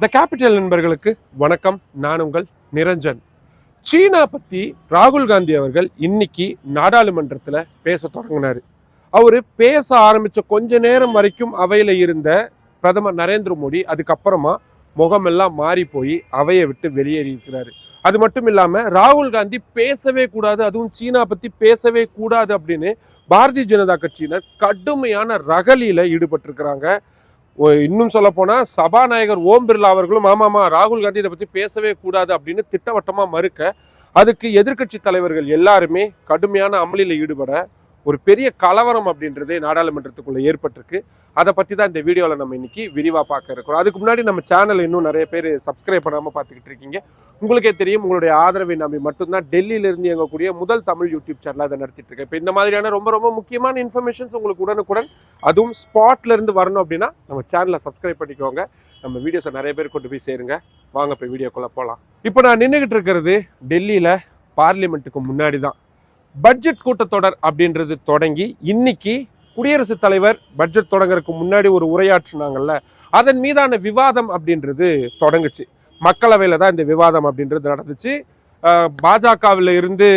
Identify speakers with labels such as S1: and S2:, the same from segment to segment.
S1: The capital நண்பர்களுக்கு வணக்கம். நான் உங்கள் நிரஞ்சன். சீனா பத்தி ராகுல் காந்தி அவர்கள் இன்னைக்கு நாடாளுமன்றத்தில் பேச தொடங்கினாரு. அவரு பேச ஆரம்பிச்ச கொஞ்ச நேரம் வரைக்கும் அவையில இருந்த பிரதமர் நரேந்திர மோடி அதுக்கப்புறமா முகமெல்லாம் மாறி போய் அவையை விட்டு வெளியேறி இருக்கிறாரு. அது மட்டும் இல்லாம ராகுல் காந்தி பேசவே கூடாது, அதுவும் சீனா பத்தி பேசவே கூடாது அப்படின்னு பாரதிய ஜனதா கட்சியினர் கடுமையான ரகலியில ஈடுபட்டிருக்கிறாங்க. இன்னும் சொல்ல போனா சபாநாயகர் ஓம் பிர்லா அவர்களும் ஆமாமா ராகுல் காந்தி இதை பத்தி பேசவே கூடாது அப்படின்னு திட்டவட்டமா மறுக்க, அதுக்கு எதிர்கட்சி தலைவர்கள் எல்லாருமே கடுமையான அமளியில ஈடுபட ஒரு பெரிய கலவரம் அப்படின்றதே நாடாளுமன்றத்துக்குள்ள ஏற்பட்டிருக்கு. அதை பத்தி தான் இந்த வீடியோவில் நம்ம இன்னைக்கு விரிவாக பார்க்க இருக்கிறோம். அதுக்கு முன்னாடி நம்ம சேனல் இன்னும் நிறைய பேர் சப்ஸ்கிரைப் பண்ணாமல் பார்த்துக்கிட்டு இருக்கீங்க. உங்களுக்கே தெரியும், உங்களுடைய ஆதரவை நம்பி மட்டும்தான் டெல்லியிலிருந்து இயங்கக்கூடிய முதல் தமிழ் யூடியூப் சேனலாக அதை நடத்திட்டு இருக்கேன். இப்போ இந்த மாதிரியான ரொம்ப ரொம்ப முக்கியமான இன்ஃபர்மேஷன்ஸ் உங்களுக்கு உடனுக்குடன் அதுவும் ஸ்பாட்ல இருந்து வரணும் அப்படின்னா நம்ம சேனலை சப்ஸ்கிரைப் பண்ணிக்கோங்க. நம்ம வீடியோஸை நிறைய பேர் கொண்டு போய் சேருங்க. வாங்க இப்போ வீடியோக்குள்ள போகலாம். இப்போ நான் நின்றுகிட்டு இருக்கிறது டெல்லியில் பார்லிமெண்ட்டுக்கு முன்னாடி தான். பட்ஜெட் கூட்டத்தொடர் அப்படின்றது தொடங்கி இன்னைக்கு குடியரசுத் தலைவர் பட்ஜெட் தொடங்கறதுக்கு முன்னாடி ஒரு உரையாற்றினாங்கல்ல, அதன் மீதான விவாதம் அப்படின்றது தொடங்குச்சு. மக்களவையில் தான் இந்த விவாதம் அப்படின்றது நடந்துச்சு. பாஜகவில் இருந்து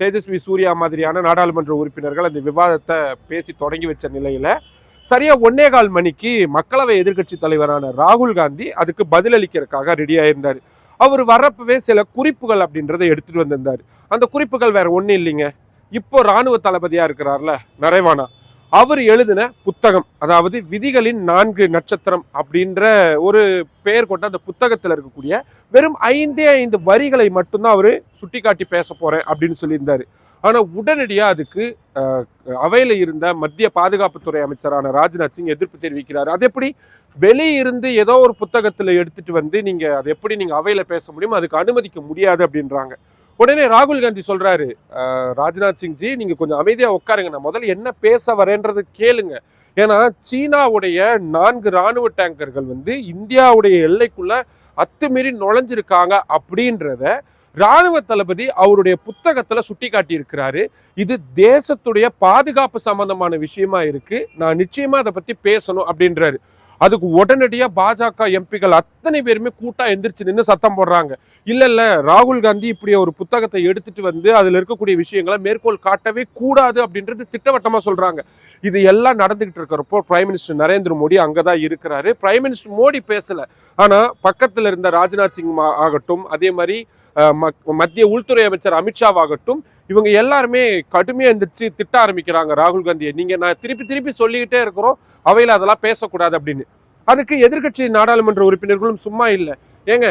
S1: தேஜஸ்வி சூர்யா மாதிரியான நாடாளுமன்ற உறுப்பினர்கள் அந்த விவாதத்தை பேசி தொடங்கி வச்ச நிலையில சரியா 1:15 மணிக்கு மக்களவை எதிர்கட்சி தலைவரான ராகுல் காந்தி அதுக்கு பதிலளிக்கிறதுக்காக ரெடி ஆயிருந்தாரு. அவர் வரப்பவே சில குறிப்புகள் அப்படின்றத எடுத்துட்டு வந்திருந்தாரு. அந்த குறிப்புகள் வேற ஒன்றும் இல்லைங்க, இப்போ ராணுவ தளபதியா இருக்கிறார்ல நரேவானா, அவர் எழுதின புத்தகம், அதாவது விதிகளின் 4 நட்சத்திரம் அப்படின்ற ஒரு பெயர் கொண்ட அந்த புத்தகத்தில் இருக்கக்கூடிய வெறும் 5 வரிகளை மட்டும்தான் அவரு சுட்டிக்காட்டி பேச போறேன் அப்படின்னு சொல்லியிருந்தாரு. ஆனா உடனடியா அதுக்கு அவையில இருந்த மத்திய பாதுகாப்புத்துறை அமைச்சரான ராஜ்நாத் சிங் எதிர்ப்பு தெரிவிக்கிறாரு. அது எப்படி வெளியிருந்து ஏதோ ஒரு புத்தகத்துல எடுத்துட்டு வந்து நீங்க அதை எப்படி நீங்க அவையில பேச முடியும், அதுக்கு அனுமதிக்க முடியாது அப்படின்றாங்க. உடனே ராகுல் காந்தி சொல்றாரு, ராஜ்நாத் சிங் ஜி நீங்க கொஞ்சம் அமைதியா உட்காருங்க, நான் முதல்ல என்ன பேச வரேன்றது கேளுங்க. ஏன்னா சீனாவுடைய 4 ராணுவ டேங்கர்கள் வந்து இந்தியாவுடைய எல்லைக்குள்ள அத்துமீறி நுழைஞ்சிருக்காங்க அப்படின்றத ராணுவ தளபதி அவருடைய புத்தகத்துல சுட்டி காட்டி இருக்கிறாரு. இது தேசத்துடைய பாதுகாப்பு சம்பந்தமான விஷயமா இருக்கு, நான் நிச்சயமா அதை பத்தி பேசணும் அப்படின்றாரு. அதுக்கு உடனடியா பாஜக எம்பிகள் அத்தனை பேருமே கூட்டா எந்திரிச்சு நின்று சத்தம் போடுறாங்க. இல்ல ராகுல் காந்தி இப்படி ஒரு புத்தகத்தை எடுத்துட்டு வந்து அதுல இருக்கக்கூடிய விஷயங்களை மேற்கோள் காட்டவே கூடாது அப்படின்றது திட்டவட்டமா சொல்றாங்க. இது எல்லாம் நடந்துகிட்டு இருக்கிறப்போ பிரைம் மினிஸ்டர் நரேந்திர மோடி அங்கதான் இருக்கிறாரு. பிரைம் மினிஸ்டர் மோடி பேசல, ஆனா பக்கத்துல இருந்த ராஜ்நாத் சிங் ஆகட்டும், அதே மாதிரி மத்திய உள்துறை அமைச்சர் அமித்ஷாவாகட்டும், இவங்க எல்லாருமே கடுமையா எந்திரிச்சு திட்ட ஆரம்பிக்கிறாங்க ராகுல் காந்தியை. நீங்க நான் திருப்பி சொல்லிக்கிட்டே இருக்கிறோம் அவையில அதெல்லாம் பேசக்கூடாது அப்படின்னு. அதுக்கு எதிர்கட்சி நாடாளுமன்ற உறுப்பினர்களும் சும்மா இல்லை. ஏங்க,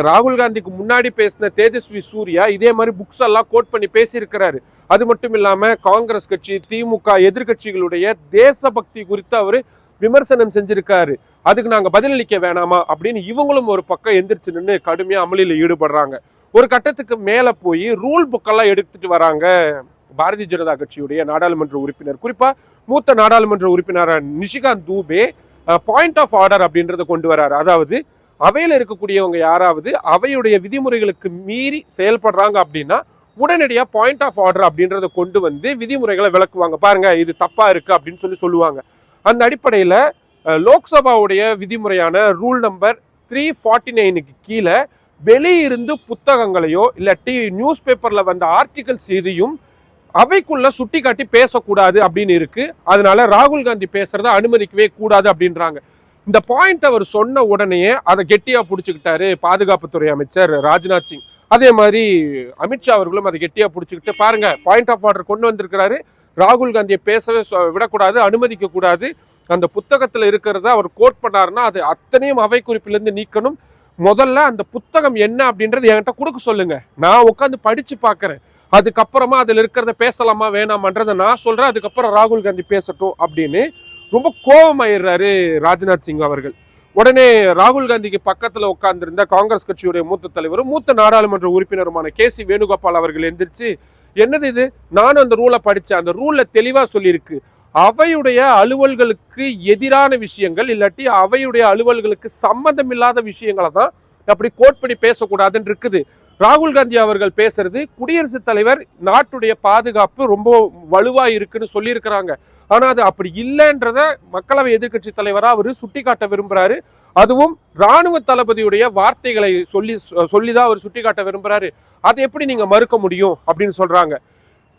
S1: ராகுல் காந்திக்கு முன்னாடி பேசின தேஜஸ்வி சூர்யா இதே மாதிரி புக்ஸ் எல்லாம் கோட் பண்ணி பேசியிருக்கிறாரு. அது மட்டும் இல்லாம காங்கிரஸ் கட்சி, திமுக எதிர்கட்சிகளுடைய தேசபக்தி குறித்து அவரு விமர்சனம் செஞ்சிருக்காரு. அதுக்கு நாங்க பதிலளிக்க வேணாமா அப்படின்னு இவங்களும் ஒரு பக்கம் எந்திரிச்சு நின்று கடுமையா அமளியில ஈடுபடுறாங்க. ஒரு கட்டத்துக்கு மேல போய் ரூல் புக்கெல்லாம் எடுத்துட்டு வராங்க பாரதிய ஜனதா கட்சியுடைய நாடாளுமன்ற உறுப்பினர், குறிப்பா மூத்த நாடாளுமன்ற உறுப்பினர் Nishikant Dubey point of order அப்படின்றத கொண்டு வராரு. அதாவது அவையில இருக்கக்கூடியவங்க யாராவது அவையுடைய விதிமுறைகளுக்கு மீறி செயல்படுறாங்க அப்படின்னா உடனடியா பாயிண்ட் ஆஃப் ஆர்டர் அப்படின்றத கொண்டு வந்து விதிமுறைகளை விளக்குவாங்க. பாருங்க இது தப்பா இருக்கு அப்படின்னு சொல்லுவாங்க. அந்த அடிப்படையில லோக்சபாவுடைய விதிமுறையான ரூல் நம்பர் 349க்கு கீழே வெளியிருந்து புத்தகங்களையோ இல்லாட்டி நியூஸ் பேப்பர்ல வந்த ஆர்டிகல்ஸ் எதையும் அவைக்குள்ள சுட்டி காட்டி பேசக்கூடாது அப்படின்னு இருக்கு. அதனால ராகுல் காந்தி பேசுறத அனுமதிக்கவே கூடாது அப்படின்றாங்க. இந்த பாயிண்ட் அவர் சொன்ன உடனே அதை கெட்டியா பிடிச்சுக்கிட்டாரு பாதுகாப்புத்துறை அமைச்சர் ராஜ்நாத் சிங். அதே மாதிரி அமித்ஷா அவர்களும் அதை கெட்டியா பிடிச்சுக்கிட்டு பாருங்க பாயிண்ட் ஆஃப் ஆர்டர் கொண்டு வந்திருக்கிறாரு, ராகுல் காந்தியை பேசவே விடக்கூடாது, அனுமதிக்க கூடாது, அந்த புத்தகத்துல இருக்கிறத அவர் கோட் பண்ணாருன்னா அது அத்தனையும் அவை குறிப்பிலிருந்து நீக்கணும், முதல்ல அந்த புத்தகம் என்ன அப்படின்றது என்கிட்ட கொடுக்க சொல்லுங்க, நான் உட்காந்து படிச்சு பாக்குறேன், அதுக்கப்புறமா அதுல இருக்கிறத பேசலாமா வேணாமன்றத நான் சொல்றேன், அதுக்கப்புறம் ராகுல் காந்தி பேசட்டும் அப்படின்னு ரொம்ப கோபமாயிடுறாரு ராஜ்நாத் சிங் அவர்கள். உடனே ராகுல் காந்திக்கு பக்கத்துல உட்கார்ந்திருந்த காங்கிரஸ் கட்சியுடைய மூத்த தலைவரும் மூத்த நாடாளுமன்ற உறுப்பினருமான KC வேணுகோபால் அவர்கள் எந்திரிச்சு, என்னது இது, நானும் அந்த ரூலை படிச்சேன், அந்த ரூல்ல தெளிவா சொல்லியிருக்கு அவையுடைய அலுவல்களுக்கு எதிரான விஷயங்கள் இல்லாட்டி அவையுடைய அலுவல்களுக்கு சம்பந்தம் இல்லாத விஷயங்களை தான் அப்படி கோட் பண்ணி பேசக்கூடாதுன்னு இருக்குது. ராகுல் காந்தி அவர்கள் பேசுறது குடியரசுத் தலைவர் நாட்டுடைய பாதுகாப்பு ரொம்ப வலுவா இருக்குன்னு சொல்லியிருக்கிறாங்க. ஆனா அது அப்படி இல்லைன்றத மக்களவை எதிர்கட்சி தலைவரா அவரு சுட்டி காட்ட விரும்புறாரு. அதுவும் ராணுவ தளபதியுடைய வார்த்தைகளை சொல்லிதான் அவர் சுட்டிக்காட்ட விரும்புறாரு. அதை எப்படி நீங்க மறுக்க முடியும் அப்படின்னு சொல்றாங்க.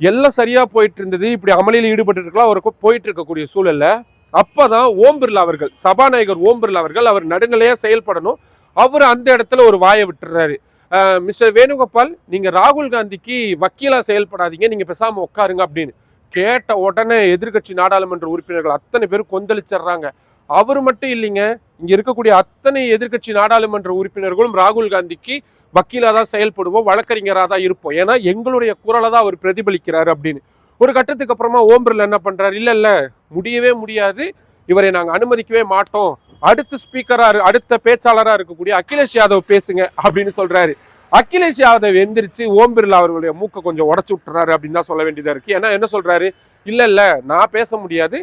S1: எல்லாம் சரியா போயிட்டு இருந்தது, இப்படி அமளியில் ஈடுபட்டு இருக்கலாம் அவருக்கு போயிட்டு இருக்கக்கூடிய சூழல்ல அப்பதான் ஓம் பிர்லா அவர்கள், சபாநாயகர் ஓம் பிர்லா அவர்கள், அவர் நடுநிலையா செயல்படணும், அவர் அந்த இடத்துல ஒரு வாயை விட்டுறாரு. மிஸ்டர் வேணுகோபால், நீங்க ராகுல் காந்திக்கு வக்கீலா செயல்படாதீங்க, நீங்க பேசாம உட்காருங்க அப்படின்னு கேட்ட உடனே எதிர்கட்சி நாடாளுமன்ற உறுப்பினர்கள் அத்தனை பேரும் கொந்தளிச்சிடுறாங்க. அவர் மட்டும் இல்லைங்க, இங்க இருக்கக்கூடிய அத்தனை எதிர்கட்சி நாடாளுமன்ற உறுப்பினர்களும் ராகுல் காந்திக்கு வக்கீலா தான் செயல்படுவோம், வழக்கறிஞராக தான் இருப்போம், ஏன்னா எங்களுடைய குரலை தான் அவர் பிரதிபலிக்கிறாரு அப்படின்னு. ஒரு கட்டத்துக்கு அப்புறமா ஓம் பிர்லா என்ன பண்றாரு, இல்ல முடியவே முடியாது, இவரை நாங்க அனுமதிக்கவே மாட்டோம், அடுத்த ஸ்பீக்கரா அடுத்த பேச்சாளரா இருக்கக்கூடிய அகிலேஷ் யாதவ் பேசுங்க அப்படின்னு சொல்றாரு. அகிலேஷ் யாதவ் எந்திரிச்சு ஓம் பிர்லா அவர்களுடைய மூக்க கொஞ்சம் உடச்சு விட்டுறாரு அப்படின்னு தான் சொல்ல வேண்டியதா இருக்கு. ஏன்னா என்ன சொல்றாரு, இல்ல நான் பேச முடியாது,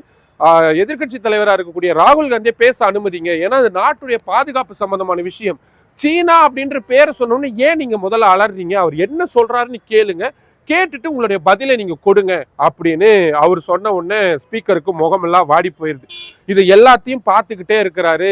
S1: எதிர்கட்சி தலைவராக இருக்கக்கூடிய ராகுல் காந்தியை பேச அனுமதிங்க, ஏன்னா அது நாட்டுடைய பாதுகாப்பு சம்பந்தமான விஷயம். சீனா அப்படின்ற பேரை சொன்னோன்னு ஏன் நீங்க முதல்ல அலறீங்க, அவர் என்ன சொல்றாருன்னு கேளுங்க, கேட்டுட்டு உங்களுடைய பதிலை நீங்க கொடுங்க அப்படின்னு அவர் சொன்ன உடனே ஸ்பீக்கருக்கு முகமெல்லாம் வாடி போயிருது. இது எல்லாத்தையும் பார்த்துக்கிட்டே இருக்கிறாரு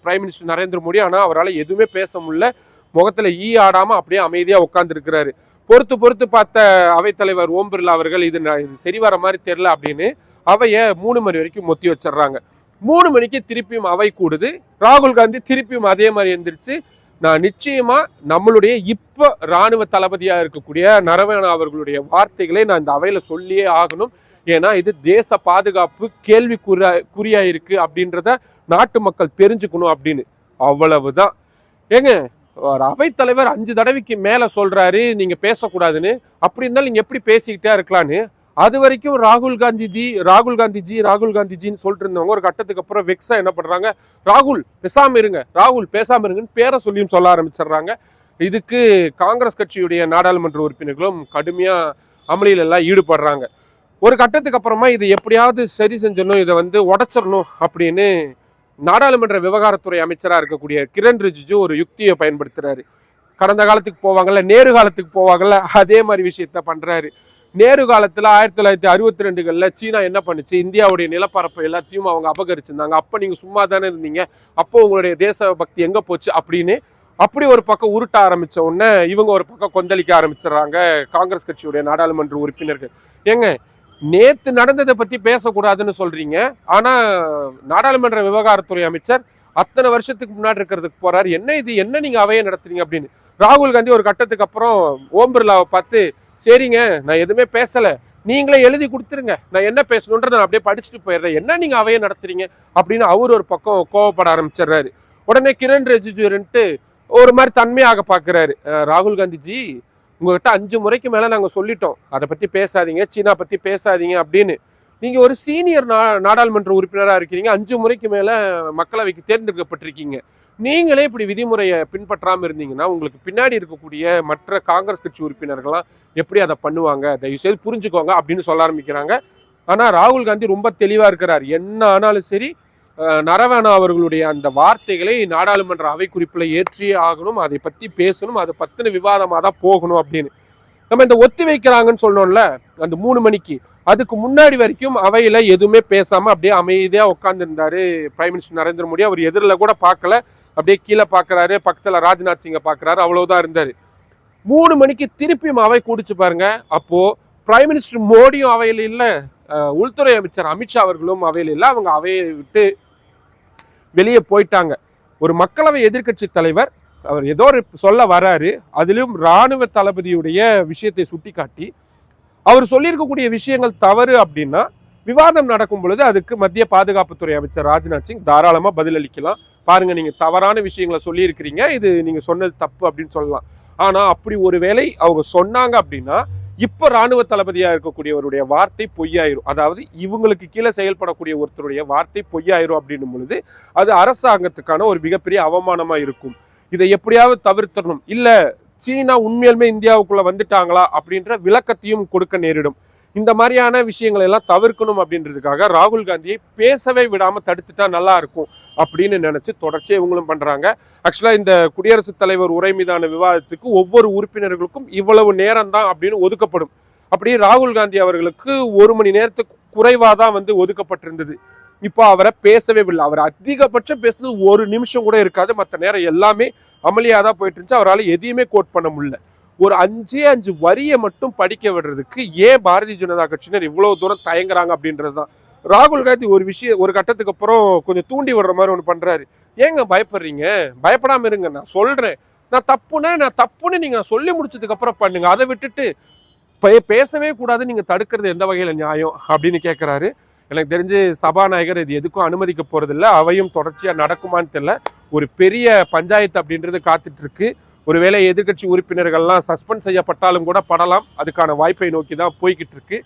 S1: பிரைம் மினிஸ்டர் நரேந்திர மோடி. ஆனா அவரால் எதுவுமே பேச முடியல, முகத்துல ஈ ஆடாம அப்படியே அமைதியா உட்கார்ந்து இருக்கிறாரு. பொறுத்து பார்த்த அவைத்தலைவர் ஓம் பிர்லா அவர்கள் இது சரி வர மாதிரி தெரியல அப்படின்னு அவைய 3 மணி வரைக்கும் மொத்தி வச்சிடறாங்க. 3 மணிக்கு திருப்பியும் அவை கூடுது. ராகுல் காந்தி திருப்பியும் அதே மாதிரி எந்திரிச்சு, நான் நிச்சயமா நம்மளுடைய இப்ப ராணுவ தளபதியா இருக்கக்கூடிய நரவணே அவர்களுடைய வார்த்தைகளை நான் இந்த அவையில சொல்லியே ஆகணும், ஏன்னா இது தேச பாதுகாப்பு கேள்விக்குறியா இருக்கு அப்படின்றத நாட்டு மக்கள் தெரிஞ்சுக்கணும் அப்படின்னு. அவ்வளவுதான். ஏங்க, அவைத்தலைவர் 5 தடவைக்கு மேல சொல்றாரு நீங்க பேசக்கூடாதுன்னு, அப்படி இருந்தாலும் நீங்க எப்படி பேசிக்கிட்டே இருக்கலான்னு. அது வரைக்கும் ராகுல் காந்திஜின்னு சொல்லிட்டு இருந்தவங்க ஒரு கட்டத்துக்கு அப்புறம் வெக்ஸா என்ன பண்றாங்க, ராகுல் பேசாம இருங்கன்னு பேரை சொல்லியும் சொல்ல ஆரம்பிச்சிடுறாங்க. இதுக்கு காங்கிரஸ் கட்சியுடைய நாடாளுமன்ற உறுப்பினர்களும் கடுமையா அமளியில எல்லாம் ஈடுபடுறாங்க. ஒரு கட்டத்துக்கு அப்புறமா இதை எப்படியாவது சரி செஞ்சிடணும், இதை உடைச்சிடணும் அப்படின்னு நாடாளுமன்ற விவகாரத்துறை அமைச்சராக இருக்கக்கூடிய கிரண் ரிஜிஜு ஒரு யுக்தியை பயன்படுத்துறாரு. கடந்த காலத்துக்கு போவாங்கல்ல, நேரு காலத்துக்கு போவாங்கல்ல, அதே மாதிரி விஷயத்த பண்றாரு. நேரு காலத்துல 1962 சீனா என்ன பண்ணுச்சு, இந்தியாவுடைய நிலப்பரப்பு எல்லாத்தையும் அவங்க அபகரிச்சிருந்தாங்க, அப்ப நீங்க சும்மா தானே இருந்தீங்க, அப்போ உங்களுடைய தேச பக்தி எங்க போச்சு அப்படின்னு அப்படி ஒரு பக்கம் உருட்ட ஆரம்பிச்ச உடனே இவங்க ஒரு பக்கம் கொந்தளிக்க ஆரம்பிச்சிடுறாங்க காங்கிரஸ் கட்சியுடைய நாடாளுமன்ற உறுப்பினர்கள். ஏங்க, நேத்து நடந்ததை பத்தி பேசக்கூடாதுன்னு சொல்றீங்க, ஆனா நாடாளுமன்ற விவகாரத்துறை அமைச்சர் அத்தனை வருஷத்துக்கு முன்னாடி இருக்கிறதுக்கு போறாரு, என்ன நீங்க அவையை நடத்துறீங்க அப்படின்னு. ராகுல் காந்தி ஒரு கட்டத்துக்கு அப்புறம் ஓம் பிர்லாவை பார்த்து, சரிங்க நான் எதுவுமே பேசல, நீங்களே எழுதி கொடுத்துருங்க, நான் என்ன பேசணுன்றதை நான் அப்படியே படிச்சுட்டு போயிடுறேன், என்ன நீங்க அவையை நடத்துறீங்க அப்படின்னு அவர் ஒரு பக்கம் கோவப்பட ஆரம்பிச்சிடுறாரு. உடனே கிரண் ரிஜிஜுன்ட்டு ஒரு மாதிரி தன்மையாக பாக்குறாரு, ராகுல் காந்திஜி உங்ககிட்ட 5 முறைக்கு மேல நாங்க சொல்லிட்டோம், அதை பத்தி பேசாதீங்க, சீனா பத்தி பேசாதீங்க அப்படின்னு. நீங்க ஒரு சீனியர் நாடாளுமன்ற உறுப்பினராக இருக்கிறீங்க, 5 முறைக்கு மேல மக்களவைக்கு தேர்ந்தெடுக்கப்பட்டிருக்கீங்க, நீங்களே இப்படி விதிமுறையை பின்பற்றாம இருந்தீங்கன்னா உங்களுக்கு பின்னாடி இருக்கக்கூடிய மற்ற காங்கிரஸ் கட்சி உறுப்பினர்கள்லாம் எப்படி அதை பண்ணுவாங்க, தயவு செய்து புரிஞ்சுக்கோங்க அப்படின்னு சொல்ல ஆரம்பிக்கிறாங்க. ஆனா ராகுல் காந்தி ரொம்ப தெளிவா இருக்கிறார், என்ன ஆனாலும் சரி நரவணே அவர்களுடைய அந்த வார்த்தைகளை நாடாளுமன்ற அவை குறிப்பில் ஏற்றியே ஆகணும், அதை பத்தி பேசணும், அதை பத்தின விவாதமாக தான் போகணும் அப்படின்னு. நம்ம இந்த ஒத்தி வைக்கிறாங்கன்னு சொல்லணும்ல அந்த 3 மணிக்கு, அதுக்கு முன்னாடி வரைக்கும் அவையில எதுவுமே பேசாம அப்படியே அமைதியா உட்கார்ந்துருந்தாரு பிரைம் மினிஸ்டர் நரேந்திர மோடி. அவர் எதிரில் கூட பார்க்கல, அப்படியே கீழே பார்க்கறாரு, பக்கத்துல ராஜ்நாத் சிங்கை பார்க்கறாரு, அவ்வளவுதான் இருந்தாரு. 3 மணிக்கு திருப்பியும் அவை கூடிச்சு பாருங்க. அப்போ பிரைம் மினிஸ்டர் மோடியும் அவையில் இல்ல, உள்துறை அமைச்சர் அமித்ஷா அவர்களும் அவையில் இல்ல, அவங்க அவையை விட்டு வெளியே போயிட்டாங்க. ஒரு மக்களவை எதிர்கட்சி தலைவர் அவர் ஏதோ ஒரு சொல்ல வராரு, அதிலும் ராணுவ தளபதியுடைய விஷயத்தை சுட்டி காட்டி அவர் சொல்லியிருக்கக்கூடிய விஷயங்கள் தவறு அப்படின்னா விவாதம் நடக்கும் பொழுது அதுக்கு மத்திய பாதுகாப்புத்துறை அமைச்சர் ராஜ்நாத் சிங் தாராளமா பதிலளிக்கலாம். பாருங்க, நீங்க தவறான விஷயங்களை சொல்லியிருக்கிறீங்க, இது நீங்க சொன்னது தப்பு அப்படின்னு சொல்லலாம். ஆனா அப்படி ஒரு வேளை அவங்க சொன்னாங்க அப்படின்னா இப்ப ராணுவ தளபதியா இருக்கக்கூடியவருடைய வார்த்தை பொய்யாயிரும், அதாவது இவங்களுக்கு கீழே செயல்படக்கூடிய ஒருத்தருடைய வார்த்தை பொய்யாயிரும் அப்படின்னும் பொழுது அது அரசாங்கத்துக்கான ஒரு மிகப்பெரிய அவமானமா இருக்கும். இதை எப்படியாவது தவிர்த்தணும், இல்ல சீனா உண்மையிலுமே இந்தியாவுக்குள்ள வந்துட்டாங்களா அப்படின்ற விளக்கத்தையும் கொடுக்க நேரிடும். இந்த மாதிரியான விஷயங்களை எல்லாம் தவிர்க்கணும் அப்படின்றதுக்காக ராகுல் காந்தியை பேசவே விடாம தடுத்துட்டா நல்லா இருக்கும் அப்படின்னு நினைச்சு தொடர்ச்சியா இவங்களும் பண்றாங்க. ஆக்சுவலா இந்த குடியரசுத் தலைவர் உரை மீதான விவாதத்துக்கு ஒவ்வொரு உறுப்பினர்களுக்கும் இவ்வளவு நேரம் தான் அப்படின்னு ஒதுக்கப்படும். அப்படியே ராகுல் காந்தி அவர்களுக்கு 1 மணி நேரத்துக்கு குறைவாதான் ஒதுக்கப்பட்டிருந்தது. இப்போ அவரை பேசவே இல்லை. அவர் அதிகபட்சம் பேசுனது ஒரு நிமிஷம் கூட இருக்காது. மற்ற நேரம் எல்லாமே அமளியாக தான் போயிட்டு இருந்துச்சு. அவரால் எதையுமே கோட் பண்ண முடியல. ஒரு 5 வரியை மட்டும் படிக்க விடுறதுக்கு ஏன் பாரதிய ஜனதா கட்சியினர் இவ்வளவு தூரம் தயங்குறாங்க அப்படின்றதுதான். ராகுல் காந்தி ஒரு கட்டத்துக்கு அப்புறம் கொஞ்சம் தூண்டி விடுற மாதிரி ஒன்று பண்றாரு. ஏங்க பயப்படுறீங்க? பயப்படாம இருங்க, நான் சொல்றேன். நான் தப்புன்னு நீங்க சொல்லி முடிச்சதுக்கு அப்புறம் பண்ணுங்க. அதை விட்டுட்டு பேசவே கூடாது, நீங்க தடுக்கிறது எந்த வகையில நியாயம் அப்படின்னு கேட்கிறாரு. எனக்கு தெரிஞ்சு சபாநாயகர் இது எதுக்கும் அனுமதிக்க போறது இல்லை. அவையும் தொடர்ச்சியா நடக்குமான்னு தெரியல. ஒரு பெரிய பஞ்சாயத்து அப்படின்றது காத்துட்டு இருக்கு. ஒருவேளை எதிர்கட்சி உறுப்பினர்கள்லாம் சஸ்பெண்ட் செய்யப்பட்டாலும் கூட படலாம். அதுக்கான வாய்ப்பை நோக்கி தான் போய்கிட்டு இருக்கு.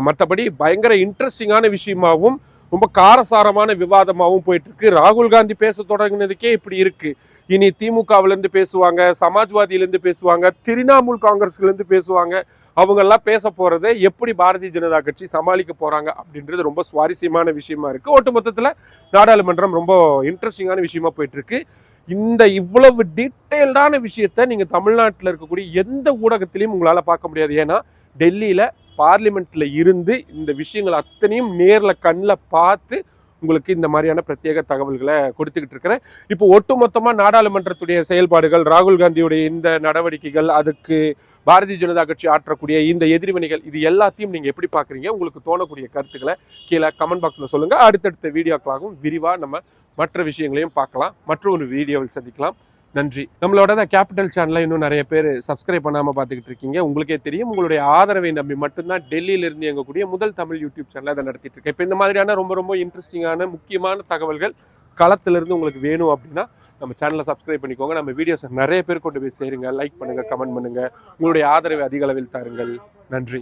S1: மற்றபடி பயங்கர இன்ட்ரெஸ்டிங்கான விஷயமாகவும் ரொம்ப காரசாரமான விவாதமாகவும் போயிட்டு இருக்கு. ராகுல் காந்தி பேச தொடங்கினதுக்கே இப்படி இருக்கு. இனி திமுகவிலேருந்து பேசுவாங்க, சமாஜ்வாதியிலேருந்து பேசுவாங்க, திரிணாமுல் காங்கிரஸ்லேருந்து பேசுவாங்க. அவங்கெல்லாம் பேச போறதை எப்படி பாரதிய ஜனதா கட்சி சமாளிக்க போறாங்க அப்படின்றது ரொம்ப சுவாரஸ்யமான விஷயமா இருக்கு. ஒட்டுமொத்தத்தில் நாடாளுமன்றம் ரொம்ப இன்ட்ரெஸ்டிங்கான விஷயமா போயிட்டு இருக்கு. இந்த இவ்வளவு டீட்டெயில்டான விஷயத்த நீங்க தமிழ்நாட்டில் இருக்கக்கூடிய எந்த ஊடகத்திலையும் உங்களால பார்க்க முடியாது. ஏன்னா டெல்லியில பார்லிமெண்ட்ல இருந்து இந்த விஷயங்கள் அத்தனையும் நேரில் கண்ணில் பார்த்து உங்களுக்கு இந்த மாதிரியான பிரத்யேக தகவல்களை கொடுத்துக்கிட்டு இருக்கிறேன். இப்போ ஒட்டுமொத்தமா நாடாளுமன்றத்துடைய செயல்பாடுகள், ராகுல் காந்தியுடைய இந்த நடவடிக்கைகள், அதுக்கு பாரதிய ஜனதா கட்சி ஆற்றக்கூடிய இந்த எதிர்வினைகள், இது எல்லாத்தையும் நீங்க எப்படி பாக்குறீங்க? உங்களுக்கு தோணக்கூடிய கருத்துக்களை கீழே கமெண்ட் பாக்ஸ்ல சொல்லுங்க. அடுத்தடுத்த வீடியோக்களாகவும் விரிவா நம்ம மற்ற விஷயங்களையும் பார்க்கலாம். மற்றொரு வீடியோவில் சந்திக்கலாம். நன்றி. நம்மளோட கேபிட்டல் சேனலை இன்னும் நிறைய பேர் சப்ஸ்கிரைப் பண்ணாம பார்த்துக்கிட்டு இருக்கீங்க. உங்களுக்கே தெரியும், உங்களுடைய ஆதரவை நம்பி மட்டும்தான் டெல்லியில இருந்து இயங்கக்கூடிய முதல் தமிழ் யூடியூப் சேனலை அதை நடத்திட்டு இருக்கேன். இப்போ இந்த மாதிரியான ரொம்ப ரொம்ப இன்ட்ரெஸ்டிங்கான முக்கியமான தகவல்கள் களத்திலிருந்து உங்களுக்கு வேணும் அப்படின்னா நம்ம சேனலை சப்ஸ்கிரைப் பண்ணிக்கோங்க. நம்ம வீடியோஸ் நிறைய பேர் கொண்டு போய் சேருங்க. லைக் பண்ணுங்க, கமெண்ட் பண்ணுங்க. உங்களுடைய ஆதரவை அதிக அளவில் தாருங்கள். நன்றி.